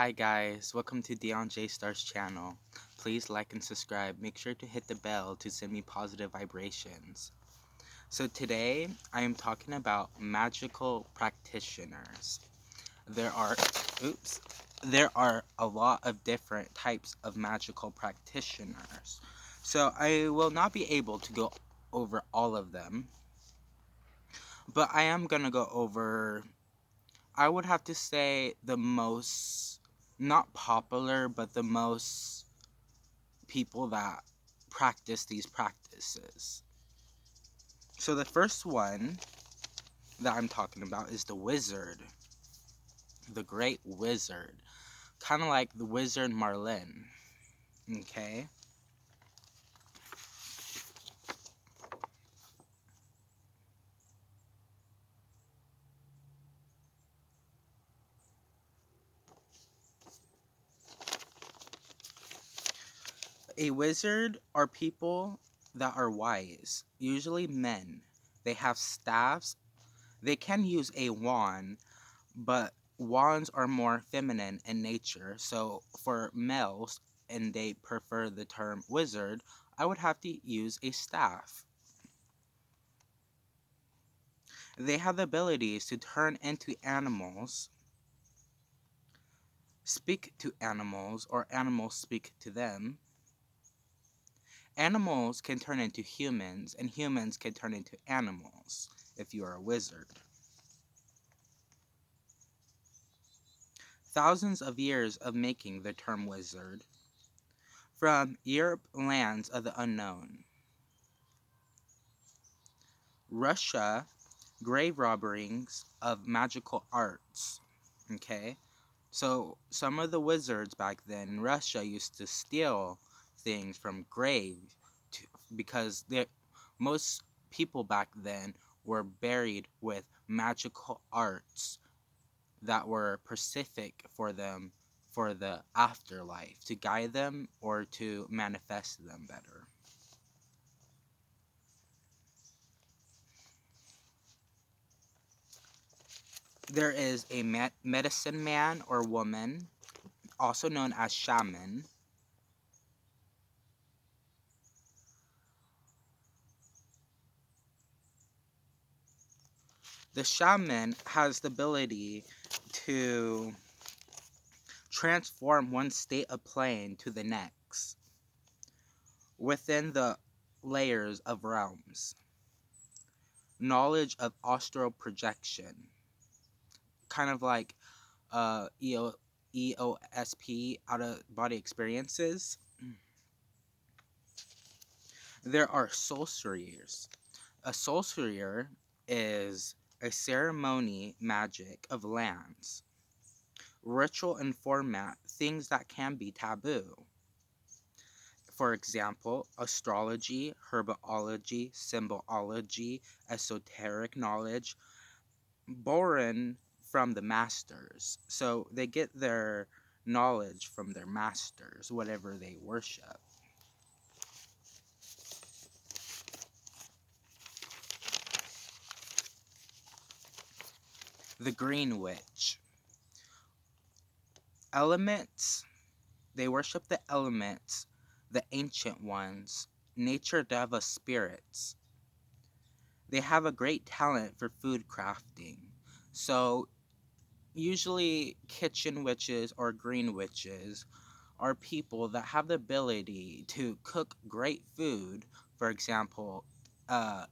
Hi guys, welcome to Dion J Star's channel. Please like and subscribe. Make sure to hit the bell to send me positive vibrations. So today I am talking about magical practitioners. There are oops, there are a lot of different types of magical practitioners. So I will not be able to go over all of them, but I am going to go over, I would have to say, the most not popular, but the most people that practice these practices. So the first one that I'm talking about is the wizard, the great wizard, kind of like the wizard Merlin. Okay, a wizard are people that are wise, usually men. They have staffs. They can use a wand, but wands are more feminine in nature. So for males, and they prefer the term wizard, I would have to use a staff. They have the abilities to turn into animals, speak to animals, or animals speak to them. Animals can turn into humans, and humans can turn into animals if you are a wizard. Thousands of years of making the term wizard. From Europe, lands of the unknown. Russia, grave robberings of magical arts. Okay? So, some of the wizards back then in Russia used to steal things from graves because most people back then were buried with magical arts that were specific for them for the afterlife, to guide them or to manifest them better. There is a medicine man or woman, also known as shaman. The shaman has the ability to transform one state of plane to the next within the layers of realms. Knowledge of astral projection, kind of like EOSP, out of body experiences. There are sorcerers. A sorcerer is a ceremony magic of lands, ritual and format, things that can be taboo. For example, astrology, herbology, symbolology, esoteric knowledge, born from the masters. So they get their knowledge from their masters, whatever they worship. The Green Witch. Elements. They worship the elements, the ancient ones, nature deva spirits. They have a great talent for food crafting. So usually kitchen witches or green witches are people that have the ability to cook great food. For example, uh,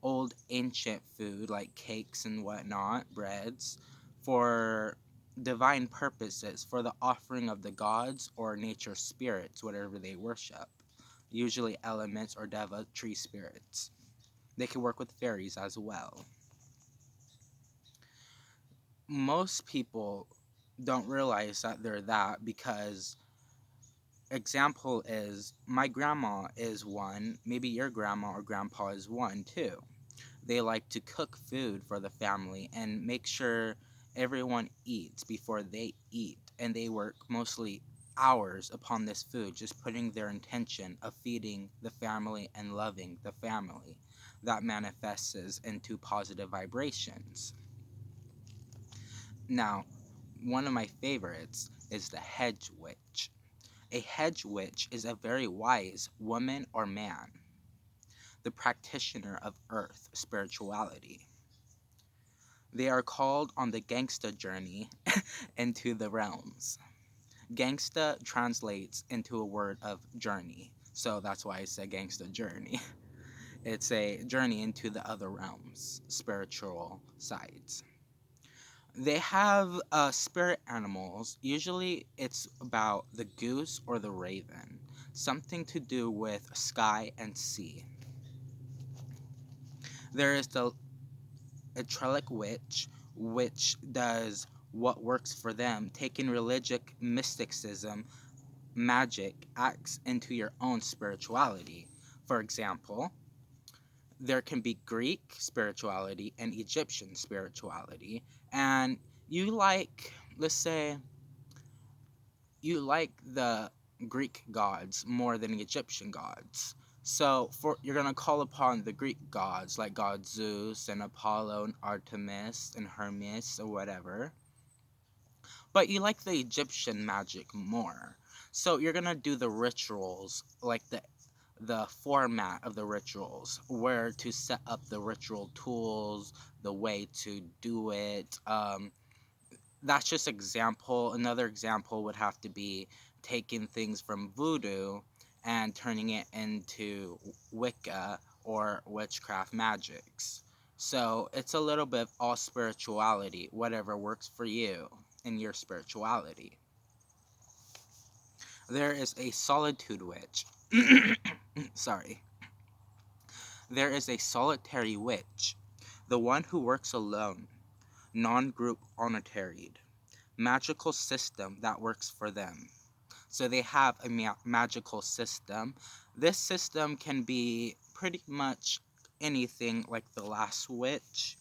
old ancient food like cakes and whatnot, breads, for divine purposes, for the offering of the gods or nature spirits, whatever they worship. Usually elements or deva tree spirits. They can work with fairies as well. Most people don't realize that they're that because example is my grandma is one, maybe your grandma or grandpa is one too. They like to cook food for the family and make sure everyone eats before they eat, and they work mostly hours upon this food, just putting their intention of feeding the family and loving the family. That manifests into positive vibrations. Now, one of my favorites is the hedge witch. A hedge witch is a very wise woman or man, the practitioner of earth spirituality. They are called on the gangsta journey into the realms. Gangsta translates into a word of journey, so that's why I said gangsta journey. It's a journey into the other realms, spiritual sides. They have spirit animals. Usually it's about the goose or the raven, something to do with sky and sea. There is the Etrelic witch, which does what works for them, taking religious mysticism, magic, acts into your own spirituality. For example, there can be Greek spirituality and Egyptian spirituality, and you like, let's say, you like the Greek gods more than the Egyptian gods. So for you're gonna call upon the Greek gods like God Zeus and Apollo and Artemis and Hermes or whatever. But you like the Egyptian magic more. So you're gonna do the rituals like the format of the rituals, where to set up the ritual tools, the way to do it. That's just example. Another example would have to be taking things from voodoo and turning it into Wicca or witchcraft magics. So it's a little bit of all spirituality, whatever works for you in your spirituality. There is a solitude witch. Sorry. There is a solitary witch, the one who works alone, non-group honoraried, magical system that works for them. So they have a magical system. This system can be pretty much anything like the last witch,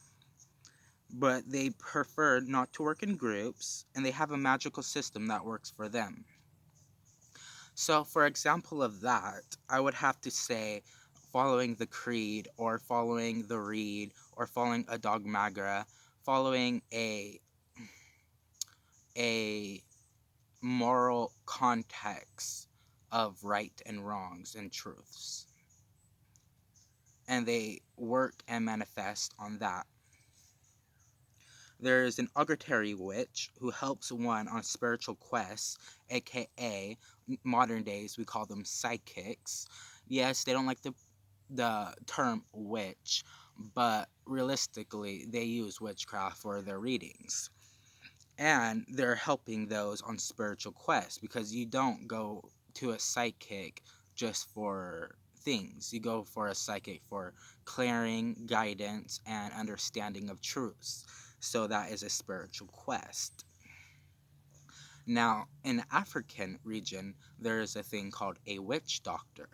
but they prefer not to work in groups, and they have a magical system that works for them. So for example of that, I would have to say following the creed or following the reed or following a dogmagra, following a moral context of right and wrongs and truths. And they work and manifest on that. There is an auguratory witch who helps one on spiritual quests, aka modern days we call them psychics. Yes, they don't like the term witch, but realistically they use witchcraft for their readings. And they're helping those on spiritual quests, because you don't go to a psychic just for things. You go for a psychic for clearing, guidance, and understanding of truths. So that is a spiritual quest. Now, in the African region, there is a thing called a witch doctor.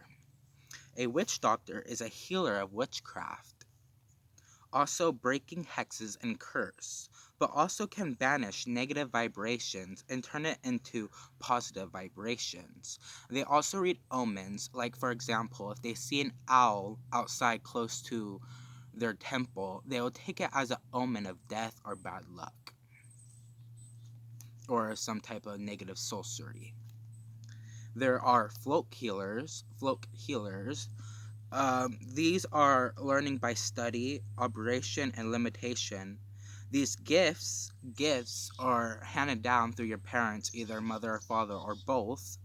A witch doctor is a healer of witchcraft, also breaking hexes and curse, but also can banish negative vibrations and turn it into positive vibrations. They also read omens, like for example, if they see an owl outside close to their temple, they will take it as an omen of death or bad luck, or some type of negative sorcery. There are folk healers. These are learning by study, operation, and limitation. These gifts are handed down through your parents, either mother or father or both.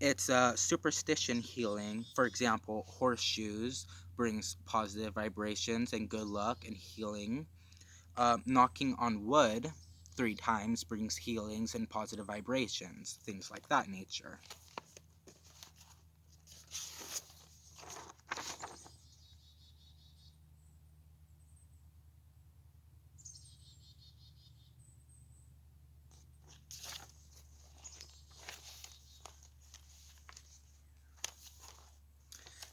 It's superstition healing. For example, horseshoes brings positive vibrations and good luck and healing. Knocking on wood 3 times brings healings and positive vibrations, things like that nature.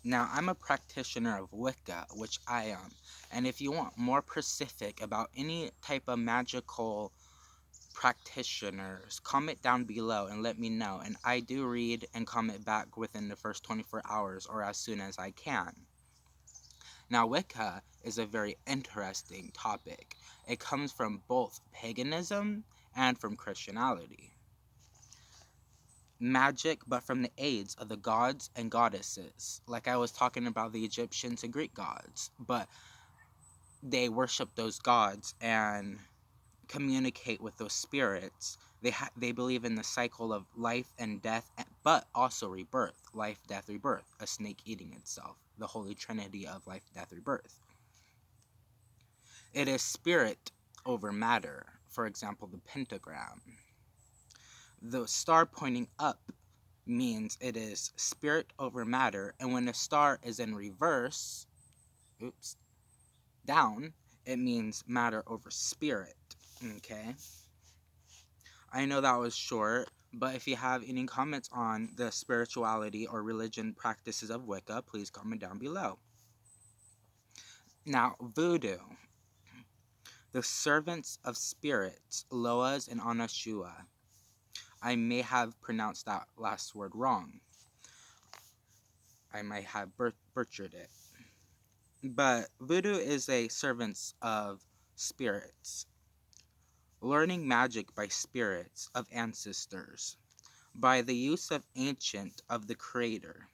Now, I'm a practitioner of Wicca, which I am, and if you want more specific about any type of magical practitioners, comment down below and let me know, and I do read and comment back within the first 24 hours or as soon as I can. Now, Wicca is a very interesting topic. It comes from both paganism and from Christianity. Magic, but from the aids of the gods and goddesses. Like I was talking about the Egyptians and Greek gods, but they worship those gods and communicate with those spirits. They believe in the cycle of life and death, but also rebirth. Life, death, rebirth. A snake eating itself. The holy trinity of life, death, rebirth. It is spirit over matter. For example, the pentagram. The star pointing up means it is spirit over matter, and when a star is in reverse, down, it means matter over spirit. Okay? I know that was short, but if you have any comments on the spirituality or religion practices of Wicca, please comment down below. Now, voodoo. The servants of spirits, Loas and Anashua. I may have pronounced that last word wrong. I might have butchered it. But voodoo is a servants of spirits. Learning magic by spirits of ancestors, by the use of ancient of the creator.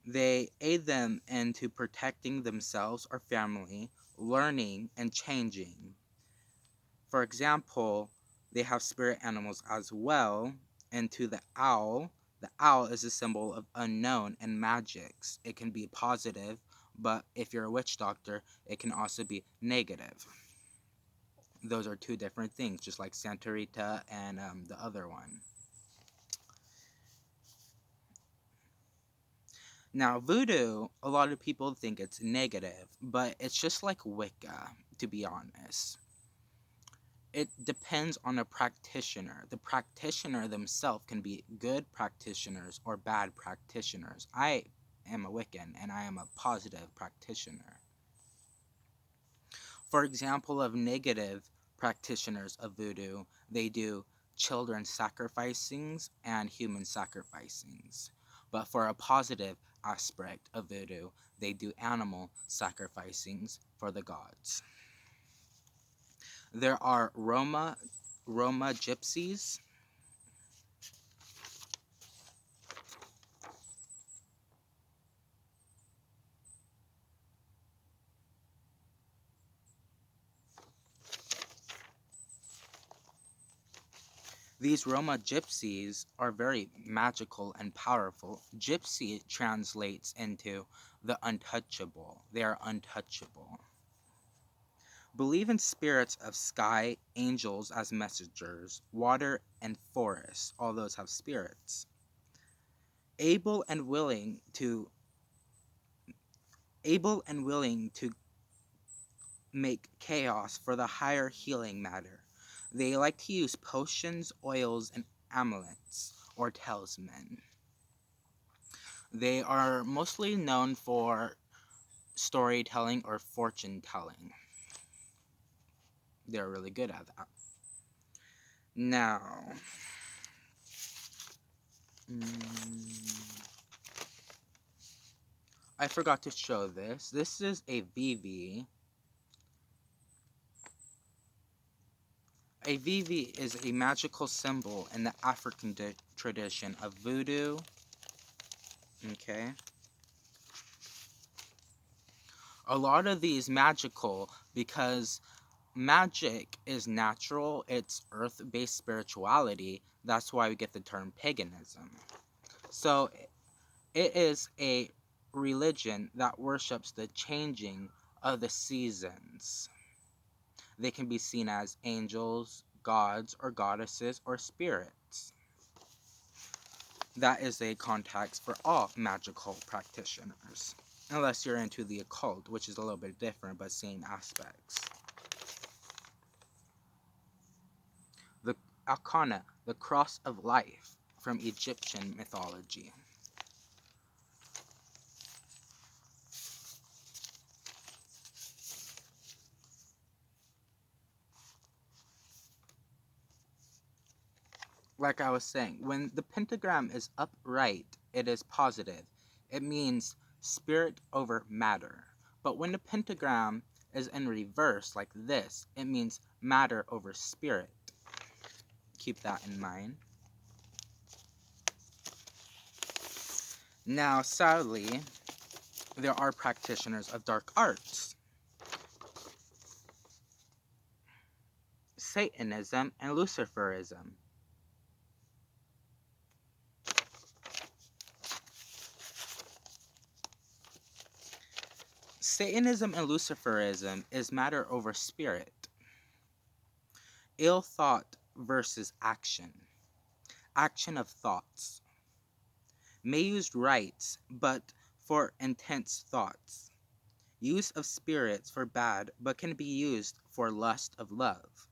They aid them into protecting themselves or family, learning and changing. For example, they have spirit animals as well, and to the owl is a symbol of unknown and magics. It can be positive, but if you're a witch doctor, it can also be negative. Those are two different things, just like Santa Rita and the other one. Now, voodoo, a lot of people think it's negative, but it's just like Wicca, to be honest. It depends on a practitioner. The practitioner themselves can be good practitioners or bad practitioners. I am a Wiccan, and I am a positive practitioner. For example, of negative practitioners of voodoo, they do children sacrificings and human sacrificings. But for a positive aspect of voodoo, they do animal sacrificings for the gods. There are Roma gypsies. These Roma gypsies are very magical and powerful. Gypsy translates into the untouchable. They are untouchable. Believe in spirits of sky, angels as messengers, water and forests. All those have spirits. Able and willing to make chaos for the higher healing matter. They like to use potions, oils, and amulets, or talisman. They are mostly known for storytelling or fortune telling. They're really good at that. Now, I forgot to show this. This is a VV. A VV is a magical symbol in the African tradition of voodoo. Okay. A lot of these magical because magic is natural, it's earth-based spirituality. That's why we get the term paganism. So it is a religion that worships the changing of the seasons. They can be seen as angels, gods, or goddesses, or spirits. That is a context for all magical practitioners. Unless you're into the occult, which is a little bit different, but same aspects. The Arcana, the cross of life, from Egyptian mythology. Like I was saying, when the pentagram is upright, it is positive. It means spirit over matter. But when the pentagram is in reverse like this. It means matter over spirit. Keep that in mind. Now, sadly, there are practitioners of dark arts, Satanism and Luciferism. Satanism and Luciferism is matter over spirit. Ill thought versus action. Action of thoughts. May use rites, but for intense thoughts. Use of spirits for bad, but can be used for lust of love.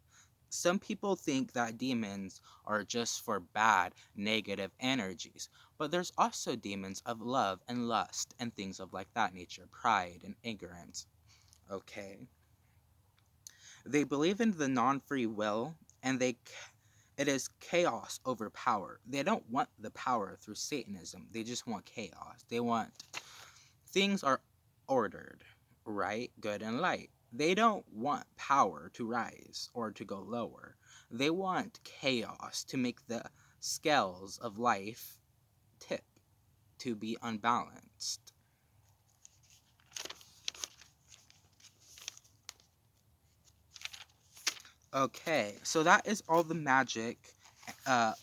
Some people think that demons are just for bad, negative energies, but there's also demons of love and lust and things of like that nature, pride and ignorance. Okay. They believe in the non-free will, and it is chaos over power. They don't want the power through Satanism. They just want chaos. They want things are ordered, right, good and light. They don't want power to rise or to go lower. They want chaos to make the scales of life tip, to be unbalanced. Okay, so that is all the magic,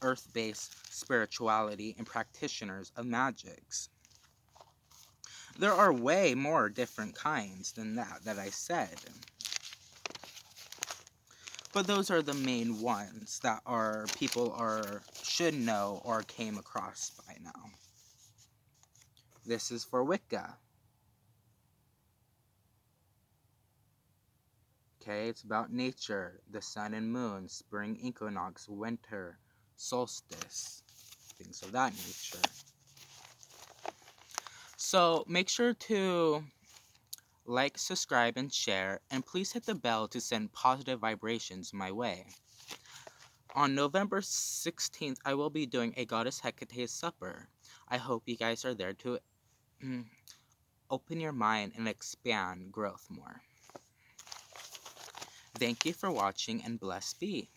earth-based spirituality and practitioners of magics. There are way more different kinds than that I said. But those are the main ones that people should know or came across by now. This is for Wicca. Okay, it's about nature, the sun and moon, spring equinox, winter, solstice, things of that nature. So make sure to like, subscribe, and share, and please hit the bell to send positive vibrations my way. On November 16th, I will be doing a Goddess Hecate's Supper. I hope you guys are there to open your mind and expand growth more. Thank you for watching, and blessed be.